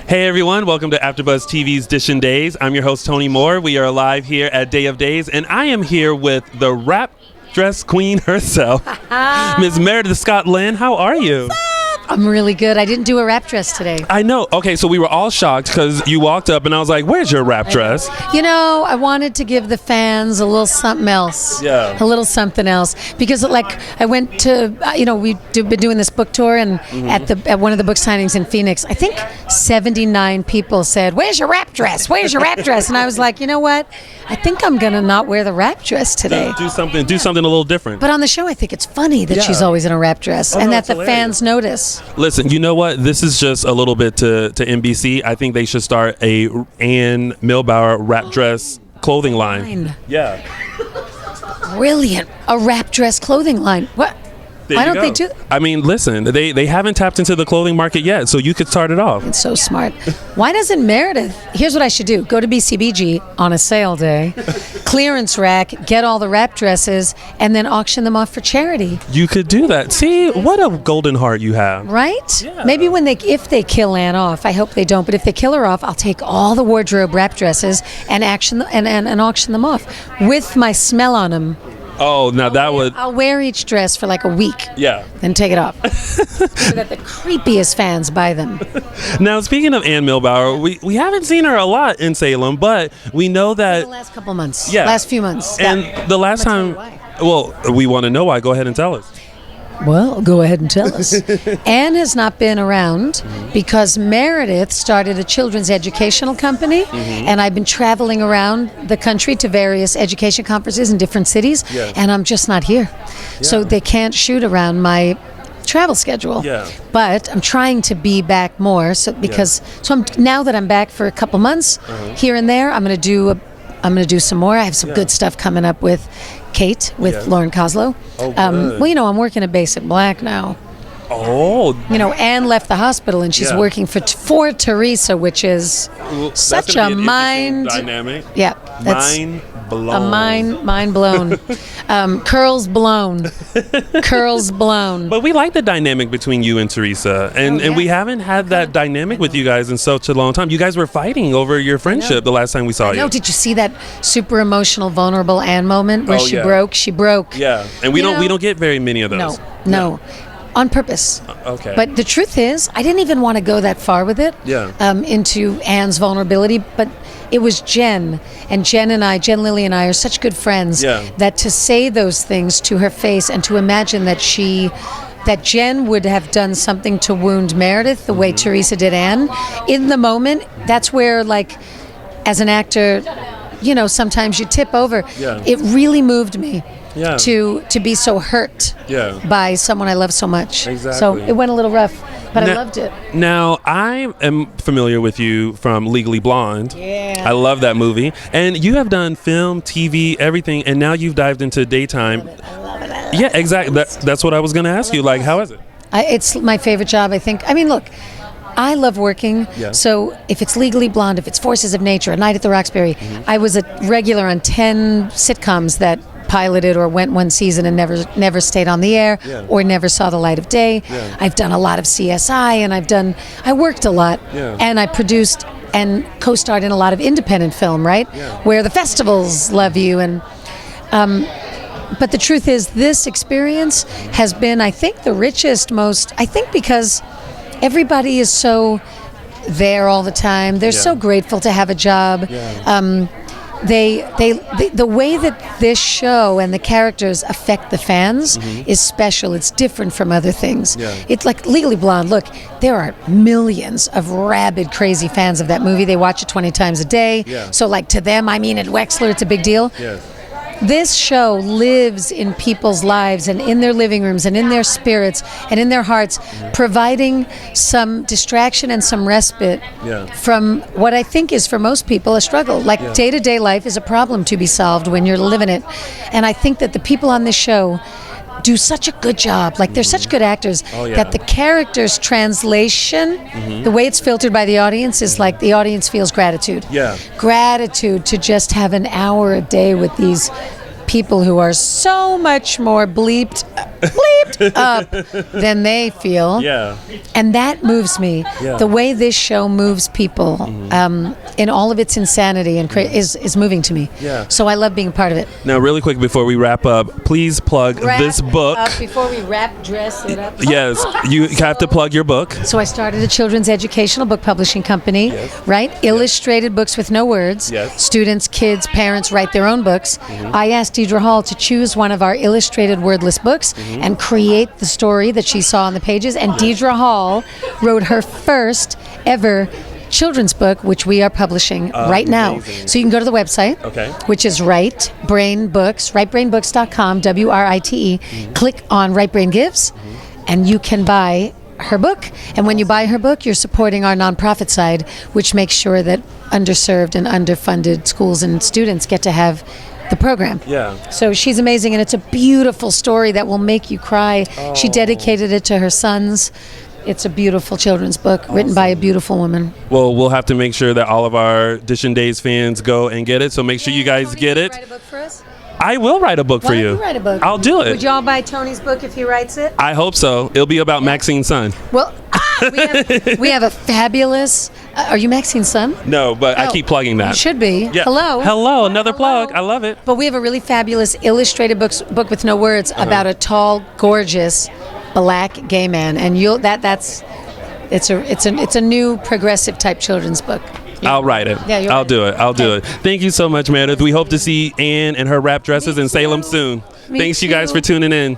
Hey everyone, welcome to Afterbuzz TV's Dishin Days. I'm your host Tony Moore. We are live here at Day of Days, and I am here with the rap dress queen herself, Ms. Meredith Scott Lynn. How are you? I'm really good. I didn't do a rap dress today. I know. Okay, so we were all shocked because you walked up and I was like, where's your rap dress? You know, I wanted to give the fans a little something else. Yeah. A little something else. Because, like, I went to, we've been doing this book tour, and at one of the book signings in Phoenix, I think 79 people said, where's your rap dress? Where's your rap dress? And I was like, you know what? I think I'm going to not wear the rap dress today. Do something a little different. But on the show, I think it's funny that she's always in a rap dress and that the fans notice. Listen, you know what? This is just a little bit to NBC. I think they should start a Ann Milbauer rap dress clothing line. Yeah. Brilliant. A rap dress clothing line. What? Why don't they do? I mean, listen, they haven't tapped into the clothing market yet, so you could start it off. It's so smart. Why doesn't Meredith? Here's what I should do. Go to BCBG on a sale day, clearance rack, get all the rap dresses, and then auction them off for charity. You could do that. See, what a golden heart you have. Right? Yeah. Maybe if they kill Ann off, I hope they don't, but if they kill her off, I'll take all the wardrobe rap dresses and auction them off with my smell on them. Oh, now that would... I'll wear each dress for like a week. Yeah. Then take it off. So that the creepiest fans buy them. Now, speaking of Ann Milbauer, we haven't seen her a lot in Salem, but we know that... The last couple months. Yeah. Last few months. And the last time... Well, we want to know why. Go ahead and tell us. Well, go ahead and tell us. Ann has not been around because Meredith started a children's educational company, and I've been traveling around the country to various education conferences in different cities, and I'm just not here. Yeah. So they can't shoot around my travel schedule. Yeah. But I'm trying to be back more, now that I'm back for a couple months here and there, I'm going to do some more. I have some good stuff coming up with Kate, with Lauren Koslow. Oh, I'm working at Basic Black now. Oh. Ann left the hospital and she's working for Teresa, which is such a mind dynamic. Yeah, that's mind blown. A mind blown. Curls blown. Curls blown. But we like the dynamic between you and Teresa, and we haven't had that dynamic with you guys in such a long time. You guys were fighting over your friendship the last time we saw you. Did you see that super emotional, vulnerable Ann moment where she broke? She broke. Yeah, and we don't get very many of those. No. On purpose. Okay. But the truth is, I didn't even want to go that far with it. Yeah. Into Ann's vulnerability, but it was Jen Lilly and I are such good friends that to say those things to her face and to imagine that Jen would have done something to wound Meredith the way Teresa did Ann, in the moment, that's where, like, as an actor, sometimes you tip over. Yeah. It really moved me. Yeah. To be so hurt by someone I love so much. Exactly. So it went a little rough, but I loved it. Now, I am familiar with you from Legally Blonde. Yeah. I love that movie. And you have done film, TV, everything, and now you've dived into daytime. I love it. Yeah, exactly. That's what I was going to ask you. Like, how is it? It's my favorite job, I think. I mean, look, I love working, so if it's Legally Blonde, if it's Forces of Nature, A Night at the Roxbury, I was a regular on 10 sitcoms that piloted or went one season and never stayed on the air or never saw the light of day. Yeah. I've done a lot of CSI, and I worked a lot, and I produced and co-starred in a lot of independent film, right? Yeah. Where the festivals love you. And but the truth is, this experience has been, I think, the richest, because everybody is so there all the time. They're so grateful to have a job. Yeah. The way that this show and the characters affect the fans is special. It's different from other things. Yeah. It's like Legally Blonde. Look, there are millions of rabid, crazy fans of that movie. They watch it 20 times a day. Yeah. So, like, to them, I mean, at Wexler, it's a big deal. Yeah. This show lives in people's lives and in their living rooms and in their spirits and in their hearts, providing some distraction and some respite from what I think is, for most people, a struggle. Like, day-to-day life is a problem to be solved when you're living it. And I think that the people on this show do such a good job. Like, they're such good actors that the character's translation, the way it's filtered by the audience, is like the audience feels gratitude. Yeah. Gratitude to just have an hour a day with these people who are so much more bleeped bleeped up than they feel. Yeah. And that moves me. Yeah. The way this show moves people in all of its insanity and is moving to me. Yeah. So I love being a part of it. Now, really quick before we wrap up, please plug this book. Before we dress it up. Yes, you have to plug your book. So I started a children's educational book publishing company, right? Illustrated books with no words. Yes. Students, kids, parents write their own books. I asked Deidre Hall to choose one of our illustrated wordless books and create the story that she saw on the pages. And Deidre Hall wrote her first ever children's book, which we are publishing right now. Amazing. So you can go to the website, which is Right Brain Books, rightbrainbooks.com, WRITE. Click on Right Brain Gives, and you can buy her book. And when you buy her book, you're supporting our nonprofit side, which makes sure that underserved and underfunded schools and students get to have the program. Yeah. So she's amazing, and it's a beautiful story that will make you cry. She dedicated it to her sons. It's a beautiful children's book written by a beautiful woman. Well, we'll have to make sure that all of our Dishin Days fans go and get it. So make sure you guys get it. Write a book for us? I will write a book for Why don't you. you write a book? I'll do it. Would y'all buy Tony's book if he writes it? I hope so. It'll be about Maxine's son. Well, we have a fabulous. Are you Maxine's son? No, but I keep plugging that. You should be. Yeah. Hello. Hello, another plug. I love it. But we have a really fabulous illustrated book with no words about a tall, gorgeous, black gay man, and it's a new progressive type children's book. I'll write it. Yeah, I'll do it. I'll do it. Thank you so much, Meredith. We hope to see Ann and her wrap dresses in Salem soon. Thanks, you guys, for tuning in.